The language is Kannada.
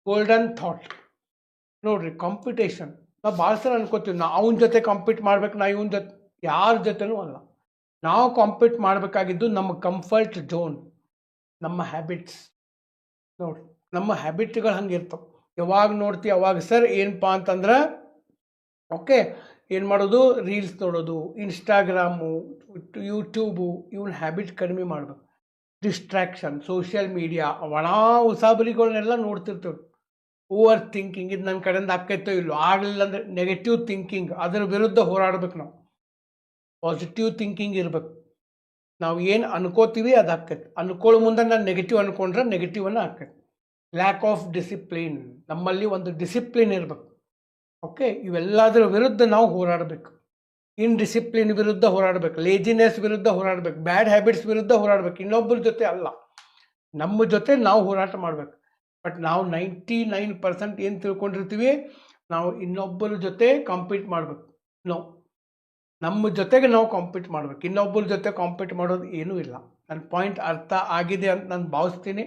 Golden thought. ನೋಡ್ರಿ, ಕಾಂಪಿಟೇಷನ್ ನಾವು ಭಾಳ ಸಲ ಅನ್ಕೋತೀವಿ, ನಾವು ಅವನ ಜೊತೆ ಕಾಂಪೀಟ್ ಮಾಡ್ಬೇಕು, ನಾ ಇವನ ಜೊತೆ ಯಾರ ಜೊತೆನೂ ಅಲ್ಲ. ನಾವು ಕಾಂಪೀಟ್ ಮಾಡಬೇಕಾಗಿದ್ದು ನಮ್ಮ ಕಂಫರ್ಟ್ ಝೋನ್, ನಮ್ಮ ಹ್ಯಾಬಿಟ್ಸ್. ನೋಡ್ರಿ, ನಮ್ಮ ಹ್ಯಾಬಿಟ್ಗಳು ಹಂಗೆ ಇರ್ತವೆ. ಯಾವಾಗ ನೋಡ್ತೀವಿ ಅವಾಗ ಸರ್ ಏನಪ್ಪ ಅಂತಂದ್ರೆ, ಓಕೆ, ಏನು ಮಾಡೋದು, ರೀಲ್ಸ್ ನೋಡೋದು, ಇನ್ಸ್ಟಾಗ್ರಾಮು, ಯೂಟ್ಯೂಬು, ಇವನ್ ಹ್ಯಾಬಿಟ್ ಕಡಿಮೆ ಮಾಡಬೇಕು. ಡಿಸ್ಟ್ರಾಕ್ಷನ್, ಸೋಷಿಯಲ್ ಮೀಡಿಯಾ, ಒಣ ಉಸಾಬರಿಗಳನ್ನೆಲ್ಲ ನೋಡ್ತಿರ್ತೇವೆ. ಓವರ್ ಥಿಂಕಿಂಗ್, ಇದು ನನ್ನ ಕಡೆಯಿಂದ ಆಕ್ಕೈತೋ ಇಲ್ಲೋ, ಆಗಲಿಲ್ಲ ಅಂದರೆ ನೆಗೆಟಿವ್ ಥಿಂಕಿಂಗ್, ಅದರ ವಿರುದ್ಧ ಹೋರಾಡ್ಬೇಕು. ನಾವು ಪಾಸಿಟಿವ್ ಥಿಂಕಿಂಗ್ ಇರಬೇಕು. ನಾವು ಏನು ಅನ್ಕೋತೀವಿ ಅದು ಆಕ್ಕೈತಿ. ಅನ್ಕೊಳ್ಳೋ ಮುಂದೆ ನಾನು ನೆಗೆಟಿವ್ ಅನ್ಕೊಂಡ್ರೆ ನೆಗೆಟಿವನ್ನು ಆಕ್ಕೈತಿ. ಲ್ಯಾಕ್ ಆಫ್ ಡಿಸಿಪ್ಲಿನ್, ನಮ್ಮಲ್ಲಿ ಒಂದು ಡಿಸಿಪ್ಲಿನ್ ಇರಬೇಕು. ಓಕೆ, ಇವೆಲ್ಲದರ ವಿರುದ್ಧ ನಾವು ಹೋರಾಡಬೇಕು. ಇನ್ಡಿಸಿಪ್ಲಿನ್ ವಿರುದ್ಧ ಹೋರಾಡಬೇಕು, ಲೇಜಿನೆಸ್ ವಿರುದ್ಧ ಹೋರಾಡಬೇಕು, ಬ್ಯಾಡ್ ಹ್ಯಾಬಿಟ್ಸ್ ವಿರುದ್ಧ ಹೋರಾಡಬೇಕು. ಇನ್ನೊಬ್ಬರ ಜೊತೆ ಅಲ್ಲ, ನಮ್ಮ ಜೊತೆ ನಾವು ಹೋರಾಟ ಮಾಡಬೇಕು. ಬಟ್ ನಾವು 99% ಏನು ತಿಳ್ಕೊಂಡಿರ್ತೀವಿ, ನಾವು ಇನ್ನೊಬ್ಬರ ಜೊತೆ ಕಾಂಪೀಟ್ ಮಾಡಬೇಕು. ನಮ್ಮ ಜೊತೆಗೆ ನಾವು ಕಾಂಪೀಟ್ ಮಾಡಬೇಕು. ಇನ್ನೊಬ್ಬರ ಜೊತೆ ಕಾಂಪೀಟ್ ಮಾಡೋದು ಏನೂ ಇಲ್ಲ. ನನ್ನ ಪಾಯಿಂಟ್ ಅರ್ಥ ಆಗಿದೆ ಅಂತ ನಾನು ಭಾವಿಸ್ತೀನಿ.